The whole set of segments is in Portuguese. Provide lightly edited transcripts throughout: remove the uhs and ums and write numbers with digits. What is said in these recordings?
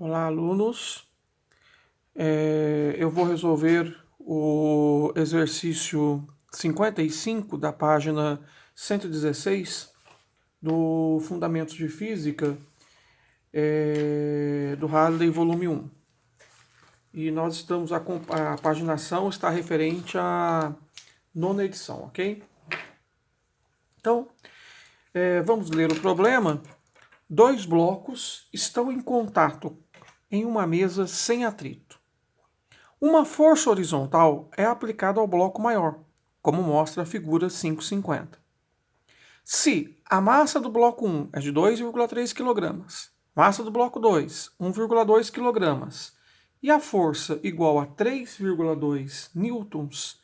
Olá, alunos. Eu vou resolver o exercício 55 da página 116 do Fundamentos de Física do Hadley, volume 1. E nós estamos, a paginação está referente à nona edição, ok? Então, vamos ler o problema. Dois blocos estão em contato em uma mesa sem atrito. Uma força horizontal é aplicada ao bloco maior, como mostra a figura 550. Se a massa do bloco 1 é de 2,3 kg, massa do bloco 2, 1,2 kg, e a força igual a 3,2 newtons,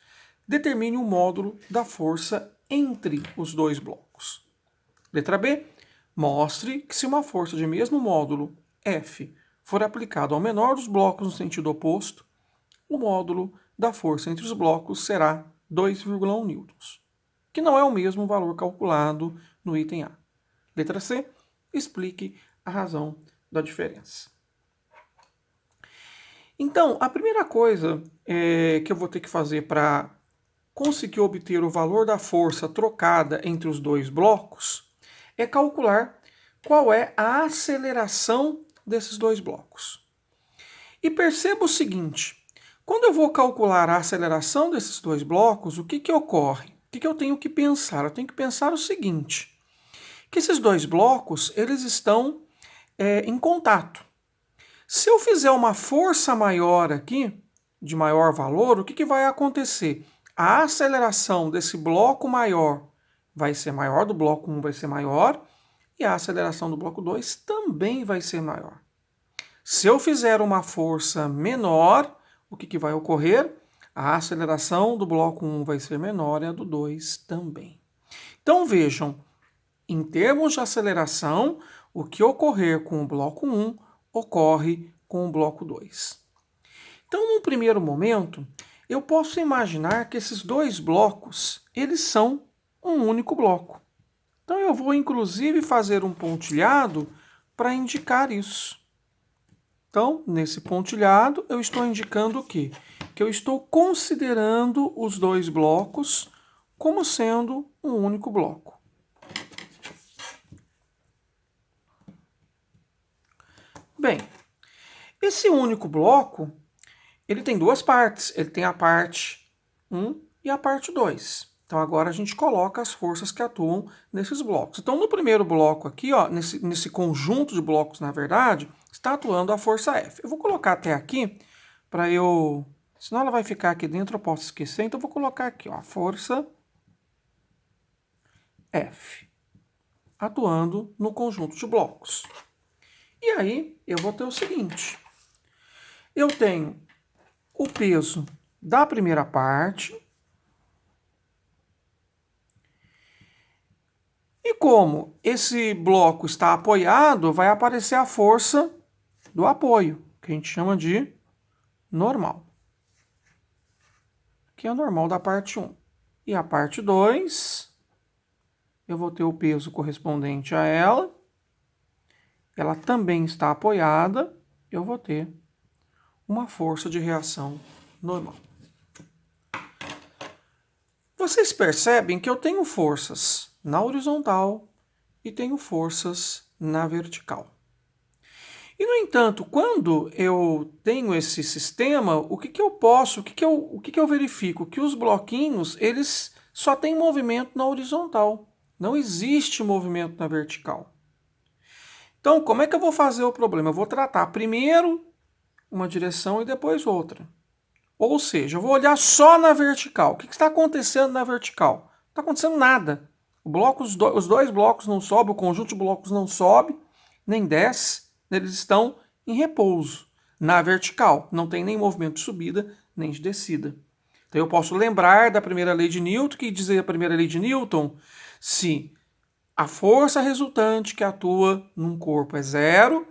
determine o módulo da força entre os dois blocos. Letra B. Mostre que se uma força de mesmo módulo, F, for aplicada ao menor dos blocos no sentido oposto, o módulo da força entre os blocos será 2,1 newtons, que não é o mesmo valor calculado no item A. Letra C. Explique a razão da diferença. Então, a primeira coisa que eu vou ter que fazer para conseguir obter o valor da força trocada entre os dois blocos é calcular qual é a aceleração desses dois blocos. E perceba o seguinte, quando eu vou calcular a aceleração desses dois blocos, o que ocorre? O que eu tenho que pensar? Eu tenho que pensar o seguinte, que esses dois blocos, eles estão em contato. Se eu fizer uma força maior aqui, de maior valor, o que vai acontecer? A aceleração desse bloco maior vai ser maior, do bloco 1 vai ser maior, e a aceleração do bloco 2 também vai ser maior. Se eu fizer uma força menor, o que vai ocorrer? A aceleração do bloco 1 vai ser menor e a do 2 também. Então vejam, em termos de aceleração, o que ocorrer com o bloco 1 ocorre com o bloco 2. Então, num primeiro momento, eu posso imaginar que esses dois blocos, eles são um único bloco. Então, eu vou, inclusive, fazer um pontilhado para indicar isso. Então, nesse pontilhado, eu estou indicando o quê? Que eu estou considerando os dois blocos como sendo um único bloco. Bem, esse único bloco, ele tem duas partes. Ele tem a parte 1 e a parte 2. Então agora a gente coloca as forças que atuam nesses blocos. Então no primeiro bloco aqui, ó, nesse conjunto de blocos, na verdade, está atuando a força F. Eu vou colocar até aqui, para eu... Senão ela vai ficar aqui dentro, eu posso esquecer. Então eu vou colocar aqui, ó, a força F, atuando no conjunto de blocos. E aí, eu vou ter o seguinte. Eu tenho o peso da primeira parte. E como esse bloco está apoiado, vai aparecer a força do apoio, que a gente chama de normal. Que é o normal da parte 1. E a parte 2, eu vou ter o peso correspondente a ela. Ela também está apoiada, eu vou ter uma força de reação normal. Vocês percebem que eu tenho forças na horizontal e tenho forças na vertical. E, no entanto, quando eu tenho esse sistema, o que eu verifico? Que os bloquinhos, eles só têm movimento na horizontal. Não existe movimento na vertical. Então, como é que eu vou fazer o problema? Eu vou tratar primeiro uma direção e depois outra. Ou seja, eu vou olhar só na vertical. O que está acontecendo na vertical? Não está acontecendo nada. Os dois blocos não sobem, o conjunto de blocos não sobe, nem desce. Eles estão em repouso. Na vertical, não tem nem movimento de subida, nem de descida. Então eu posso lembrar da primeira lei de Newton, que dizia a primeira lei de Newton, se a força resultante que atua num corpo é zero,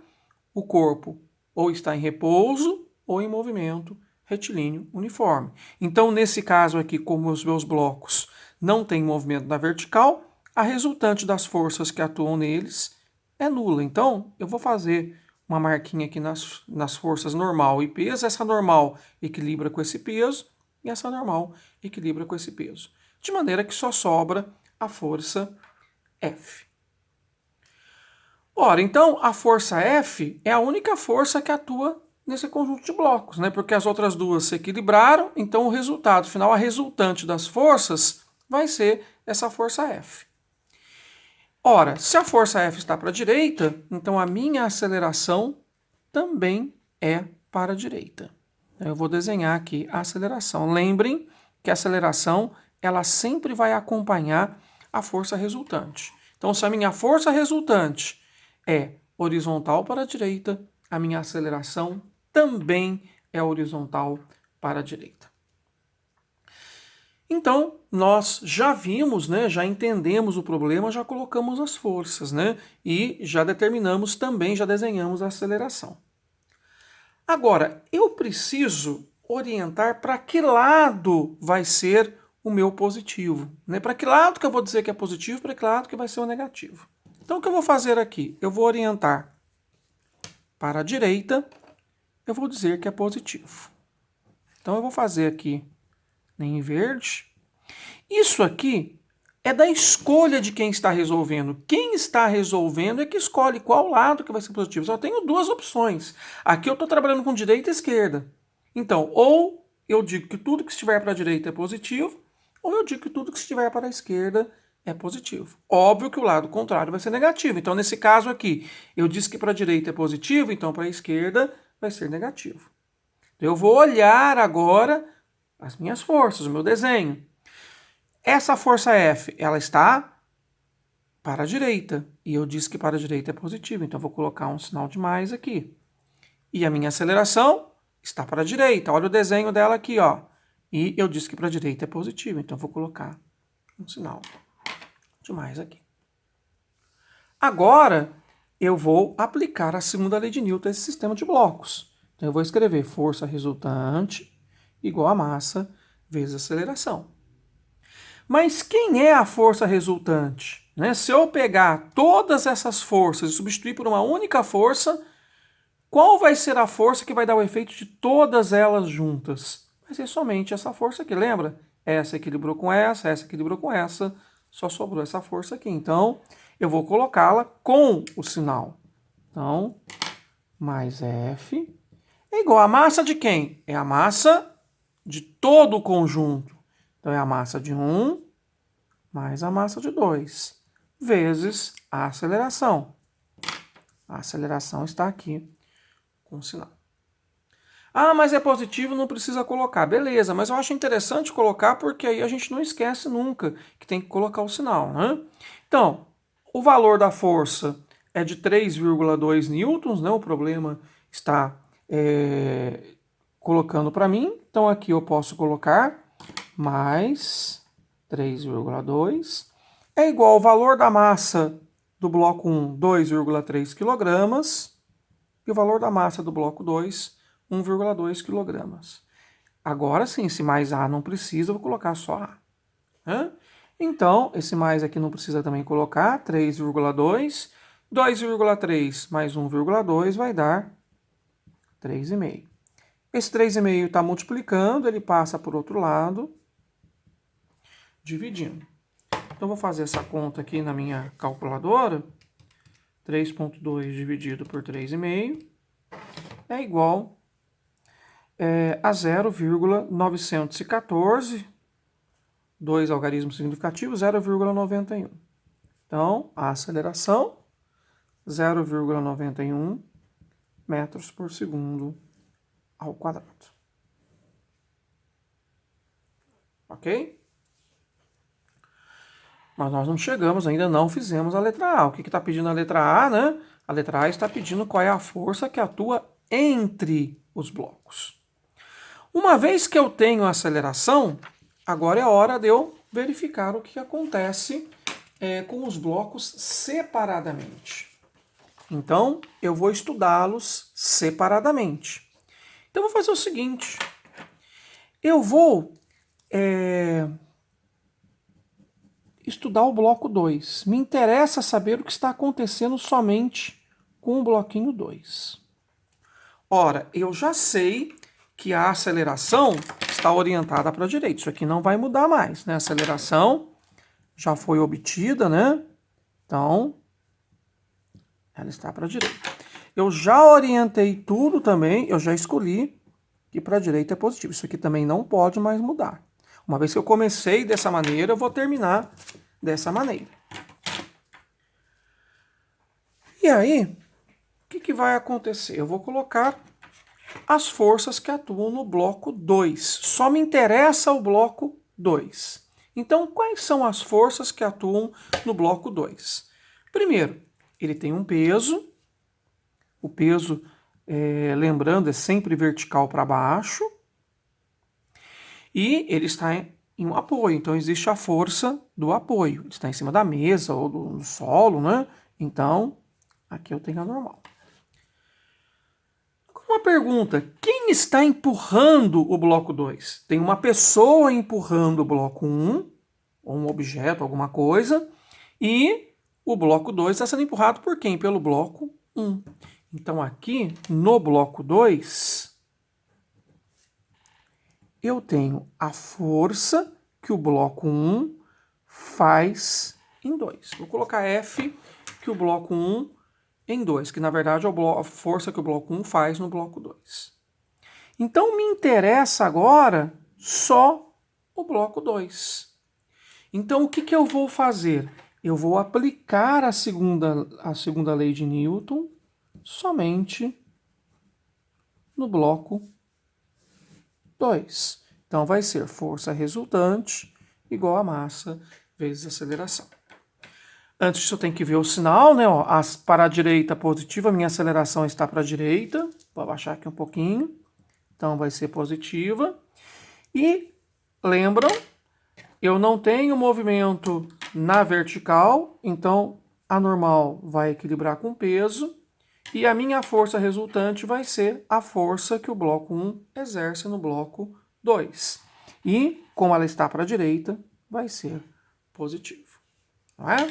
o corpo ou está em repouso ou em movimento retilíneo uniforme. Então, nesse caso aqui, como os meus blocos não têm movimento na vertical, a resultante das forças que atuam neles é nula. Então, eu vou fazer uma marquinha aqui nas forças normal e peso. Essa normal equilibra com esse peso e essa normal equilibra com esse peso. De maneira que só sobra a força F. Ora, então a força F é a única força que atua nesse conjunto de blocos, né? Porque as outras duas se equilibraram, então o resultado final, a resultante das forças, vai ser essa força F. Ora, se a força F está para a direita, então a minha aceleração também é para a direita. Eu vou desenhar aqui a aceleração. Lembrem que a aceleração ela sempre vai acompanhar a força resultante. Então, se a minha força resultante é horizontal para a direita, a minha aceleração também é horizontal para a direita. Então, nós já vimos, né, já entendemos o problema, já colocamos as forças, né, e já determinamos também, já desenhamos a aceleração. Agora, eu preciso orientar para que lado vai ser o meu positivo, né? Para que lado que eu vou dizer que é positivo, para que lado que vai ser o negativo. Então, o que eu vou fazer aqui? Eu vou orientar para a direita, eu vou dizer que é positivo. Então, eu vou fazer aqui em verde. Isso aqui é da escolha de quem está resolvendo. Quem está resolvendo é que escolhe qual lado que vai ser positivo. Só tenho duas opções. Aqui eu estou trabalhando com direita e esquerda. Então, ou eu digo que tudo que estiver para a direita é positivo, ou eu digo que tudo que estiver para a esquerda é positivo. Óbvio que o lado contrário vai ser negativo. Então, nesse caso aqui, eu disse que para a direita é positivo, então para a esquerda vai ser negativo. Eu vou olhar agora as minhas forças, o meu desenho. Essa força F, ela está para a direita. E eu disse que para a direita é positivo, então eu vou colocar um sinal de mais aqui. E a minha aceleração está para a direita. Olha o desenho dela aqui, ó. E eu disse que para a direita é positivo, então eu vou colocar um sinal de mais aqui. Agora, eu vou aplicar a segunda lei de Newton a esse sistema de blocos. Então eu vou escrever força resultante igual a massa vezes aceleração. Mas quem é a força resultante? Né? Se eu pegar todas essas forças e substituir por uma única força, qual vai ser a força que vai dar o efeito de todas elas juntas? Vai ser somente essa força aqui, lembra? Essa equilibrou com essa equilibrou com essa, só sobrou essa força aqui. Então, eu vou colocá-la com o sinal. Então, mais F é igual a massa de quem? É a massa de todo o conjunto. Então, é a massa de 1 mais a massa de 2, vezes a aceleração. A aceleração está aqui com o sinal. Ah, mas é positivo, não precisa colocar. Beleza, mas eu acho interessante colocar porque aí a gente não esquece nunca que tem que colocar o sinal, né? Então, o valor da força é de 3,2 newtons, né? O problema está colocando para mim. Então, aqui eu posso colocar mais 3,2 é igual ao valor da massa do bloco 1, 2,3 kg, e o valor da massa do bloco 2, 1,2 kg. Agora sim, se mais A não precisa, eu vou colocar só A. Então, esse mais aqui não precisa também colocar, 3,2. 2,3 mais 1,2 vai dar 3,5. Esse 3,5 está multiplicando, ele passa por outro lado, dividindo. Então, vou fazer essa conta aqui na minha calculadora. 3,2 dividido por 3,5 é igual a 0,914, 2 algarismos significativos, 0,91. Então, a aceleração, 0,91 metros por segundo ao quadrado. Ok? Mas nós não chegamos ainda, não fizemos a letra A. O que está pedindo a letra A, né? A letra A está pedindo qual é a força que atua entre os blocos. Uma vez que eu tenho a aceleração, agora é hora de eu verificar o que acontece com os blocos separadamente. Então, eu vou estudá-los separadamente. Então, eu vou fazer o seguinte. Eu vou estudar o bloco 2. Me interessa saber o que está acontecendo somente com com o bloquinho 2. Ora, eu já sei que a aceleração está orientada para a direita. Isso aqui não vai mudar mais, né? A aceleração já foi obtida, né? Então, ela está para a direita. Eu já orientei tudo também, eu já escolhi que para a direita é positivo. Isso aqui também não pode mais mudar. Uma vez que eu comecei dessa maneira, eu vou terminar dessa maneira. E aí, o que vai acontecer? Eu vou colocar as forças que atuam no bloco 2. Só me interessa o bloco 2. Então, quais são as forças que atuam no bloco 2? Primeiro, ele tem um peso. O peso, lembrando, é sempre vertical para baixo. E ele está em um apoio, então existe a força do apoio. Ele está em cima da mesa ou do solo, né? Então, aqui eu tenho a normal. Uma pergunta, quem está empurrando o bloco 2? Tem uma pessoa empurrando o bloco 1, ou um objeto, alguma coisa, e o bloco 2 está sendo empurrado por quem? Pelo bloco 1. Então aqui, no bloco 2, eu tenho a força que o bloco 1 faz em 2. Vou colocar F que o bloco 1 em 2, que na verdade é a força que o bloco 1 faz no bloco 2. Então me interessa agora só o bloco 2. Então o que eu vou fazer? Eu vou aplicar a segunda lei de Newton somente no bloco 2. Então vai ser força resultante igual a massa vezes aceleração. Antes disso eu tenho que ver o sinal, né? Ó, para a direita positiva, minha aceleração está para a direita. Vou abaixar aqui um pouquinho. Então vai ser positiva. E lembram, eu não tenho movimento na vertical, então a normal vai equilibrar com peso. E a minha força resultante vai ser a força que o bloco 1 exerce no bloco 2. E, como ela está para a direita, vai ser positivo. Não é?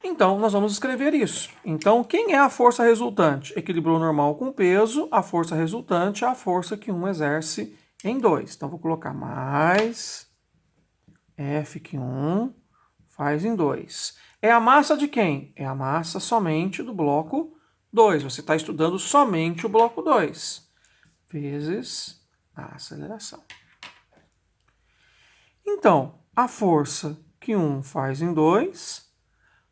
Então, nós vamos escrever isso. Então, quem é a força resultante? Equilibrou normal com peso, a força resultante é a força que 1 exerce em 2. Então, vou colocar mais F que 1 faz em 2. É a massa de quem? É a massa somente do bloco 2. Você está estudando somente o bloco 2. Vezes a aceleração. Então, a força que 1 faz em 2...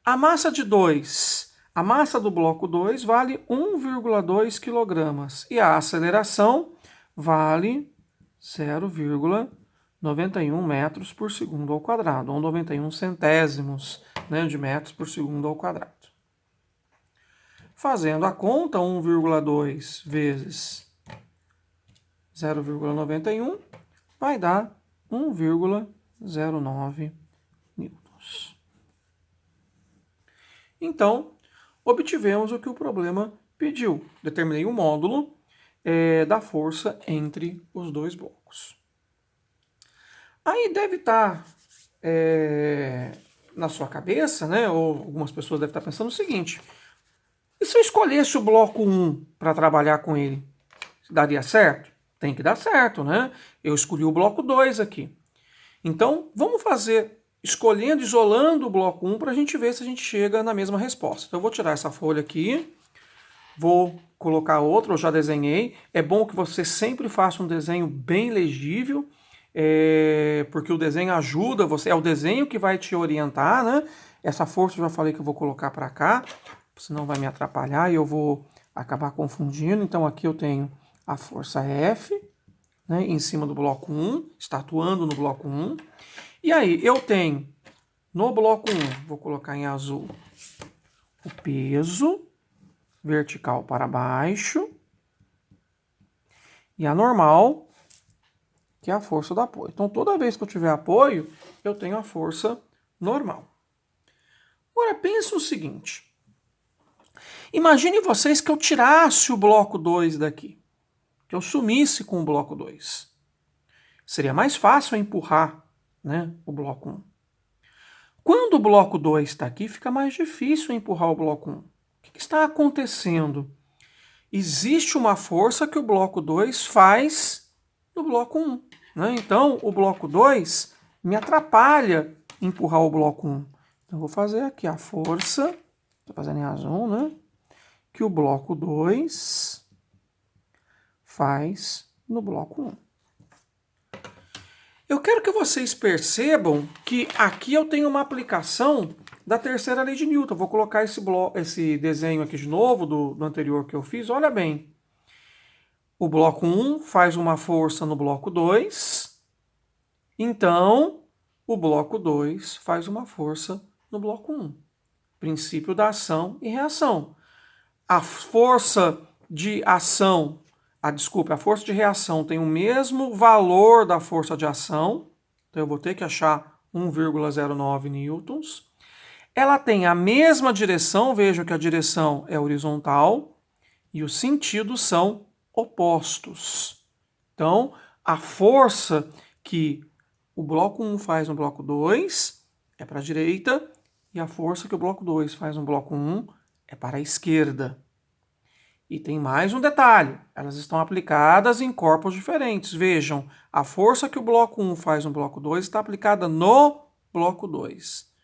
A massa de 2, a massa do bloco 2 vale 1,2 kg e a aceleração vale 0,91 metros por segundo ao quadrado, ou 91 centésimos, né, de metros por segundo ao quadrado. Fazendo a conta, 1,2 vezes 0,91 vai dar 1,09 newtons. Então, obtivemos o que o problema pediu. Determinei o módulo da força entre os dois blocos. Aí deve estar na sua cabeça, né, ou algumas pessoas devem estar pensando o seguinte: e se eu escolhesse o bloco 1 para trabalhar com ele, daria certo? Tem que dar certo, né? Eu escolhi o bloco 2 aqui. Então, vamos fazer escolhendo, isolando o bloco 1 para a gente ver se a gente chega na mesma resposta. Então eu vou tirar essa folha aqui, vou colocar outra, eu já desenhei. É bom que você sempre faça um desenho bem legível, porque o desenho ajuda você, é o desenho que vai te orientar, né? Essa força eu já falei que eu vou colocar para cá, senão vai me atrapalhar e eu vou acabar confundindo. Então aqui eu tenho a força F, né, em cima do bloco 1, está atuando no bloco 1. E aí, eu tenho, no bloco 1, vou colocar em azul, o peso vertical para baixo e a normal, que é a força do apoio. Então, toda vez que eu tiver apoio, eu tenho a força normal. Agora, pense o seguinte. Imagine vocês que eu tirasse o bloco 2 daqui, que eu sumisse com o bloco 2. Seria mais fácil empurrar, né, o bloco 1. Quando o bloco 2 está aqui, fica mais difícil empurrar o bloco 1, que está acontecendo? Existe uma força que o bloco 2 faz no bloco 1. Né? Então, o bloco 2 me atrapalha empurrar o bloco 1. Então, eu vou fazer aqui a força, estou fazendo em azul, né? Que o bloco 2 faz no bloco 1. Eu quero que vocês percebam que aqui eu tenho uma aplicação da terceira lei de Newton. Vou colocar esse desenho aqui de novo do anterior que eu fiz. Olha bem. O bloco 1 faz uma força no bloco 2. Então, o bloco 2 faz uma força no bloco 1. Princípio da ação e reação. A força de ação, a força de reação tem o mesmo valor da força de ação. Então, eu vou ter que achar 1,09 newtons. Ela tem a mesma direção, veja que a direção é horizontal e os sentidos são opostos. Então, a força que o bloco 1 faz no bloco 2 é para a direita e a força que o bloco 2 faz no bloco 1 é para a esquerda. E tem mais um detalhe, elas estão aplicadas em corpos diferentes. Vejam, a força que o bloco 1 faz no bloco 2 está aplicada no bloco 2.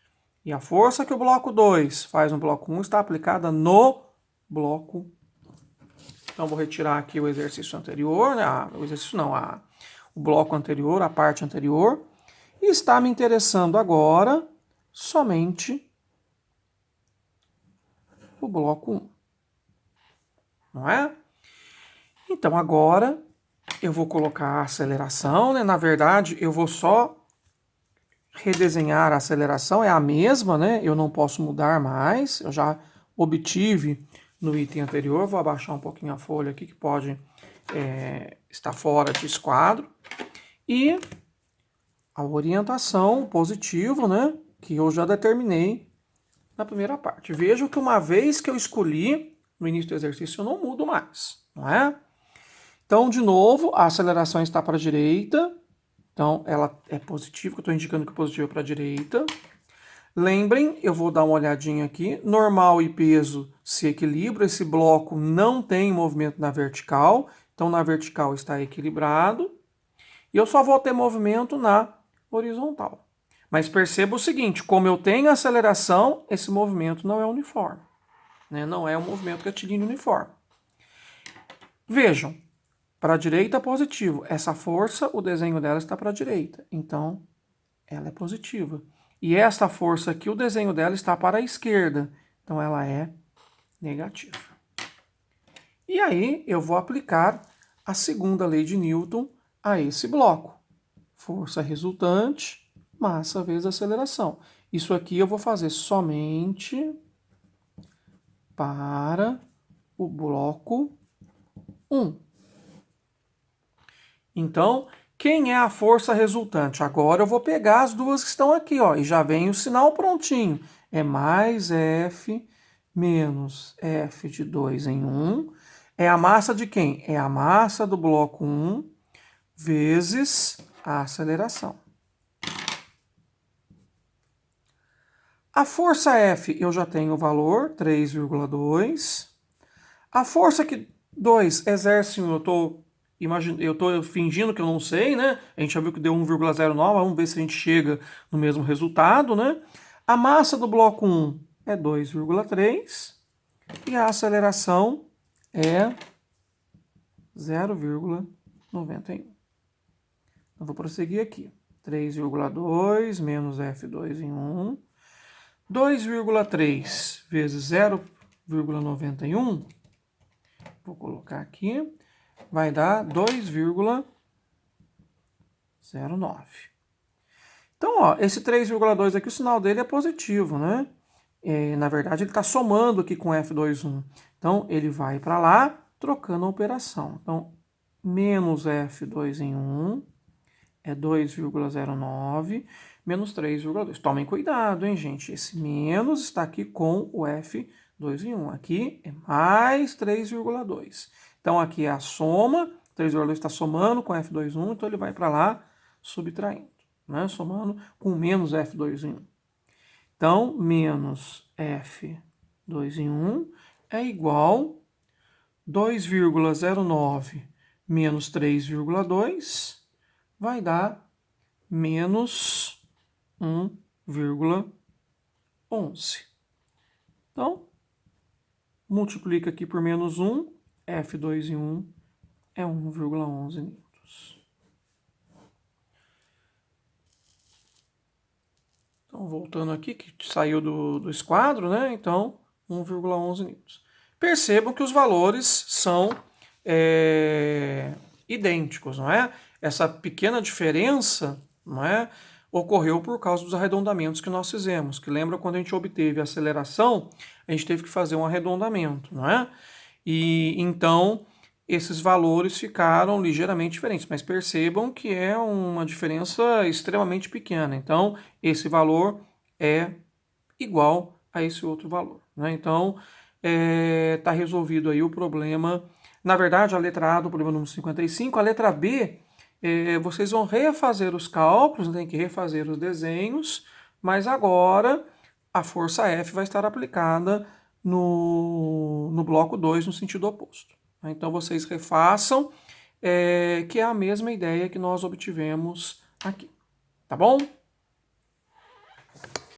E a força que o bloco 2 faz no bloco 1 está aplicada no bloco 1. Então, vou retirar aqui o exercício anterior, né? O bloco anterior, a parte anterior. E está me interessando agora somente o bloco 1. Não é? Então, agora eu vou colocar a aceleração, né? Na verdade, eu vou só redesenhar a aceleração, é a mesma, né? Eu não posso mudar mais, eu já obtive no item anterior. Vou abaixar um pouquinho a folha aqui, que pode estar fora desse quadro. E a orientação positiva, né? Que eu já determinei na primeira parte. Vejo que uma vez que eu escolhi no início do exercício, eu não mudo mais, não é? Então, de novo, a aceleração está para a direita. Então, ela é positiva, que eu estou indicando que positivo é para a direita. Lembrem, eu vou dar uma olhadinha aqui. Normal e peso se equilibram. Esse bloco não tem movimento na vertical. Então, na vertical está equilibrado. E eu só vou ter movimento na horizontal. Mas perceba o seguinte, como eu tenho aceleração, esse movimento não é uniforme. Né? Não é um movimento retilíneo uniforme. Vejam, para a direita positivo. Essa força, o desenho dela está para a direita. Então, ela é positiva. E esta força aqui, o desenho dela está para a esquerda. Então, ela é negativa. E aí, eu vou aplicar a segunda lei de Newton a esse bloco. Força resultante, massa vezes aceleração. Isso aqui eu vou fazer somente para o bloco 1. Então, quem é a força resultante? Agora eu vou pegar as duas que estão aqui, ó, e já vem o sinal prontinho. É mais F menos F de 2 em 1. É a massa de quem? É a massa do bloco 1 vezes a aceleração. A força F eu já tenho o valor, 3,2. A força que 2 exerce, eu estou fingindo que eu não sei, né? A gente já viu que deu 1,09, vamos ver se a gente chega no mesmo resultado, né? A massa do bloco 1 é 2,3 e a aceleração é 0,91. Eu vou prosseguir aqui. 3,2 menos F2 em 1. 2,3 vezes 0,91, vou colocar aqui, vai dar 2,09. Então, ó, esse 3,2 aqui, o sinal dele é positivo, né? Na verdade, ele está somando aqui com F21. Então, ele vai para lá, trocando a operação. Então, menos F2 em 1 é 2,09 menos 3,2. Tomem cuidado, hein, gente? Esse menos está aqui com o F2 em 1. Aqui é mais 3,2. Então, aqui é a soma. 3,2 está somando com F2 em 1, então ele vai para lá subtraindo, né? Somando com menos F2 em 1. Então, menos F2 em 1 é igual 2,09 menos 3,2 vai dar menos 1,11. Então, multiplica aqui por menos 1, F2 em 1 é 1,11 newtons. Então, voltando aqui, que saiu do esquadro, né? Então, 1,11 newtons. Percebam que os valores são idênticos, não é? Essa pequena diferença, não é, ocorreu por causa dos arredondamentos que nós fizemos. Que lembra quando a gente obteve a aceleração, a gente teve que fazer um arredondamento, não é? E então esses valores ficaram ligeiramente diferentes, mas percebam que é uma diferença extremamente pequena. Então, esse valor é igual a esse outro valor, né? Então, está resolvido aí o problema. Na verdade, a letra A do problema número 55, a letra B, vocês vão refazer os cálculos, tem que refazer os desenhos, mas agora a força F vai estar aplicada no bloco 2, no sentido oposto. Então, vocês refaçam, que é a mesma ideia que nós obtivemos aqui. Tá bom?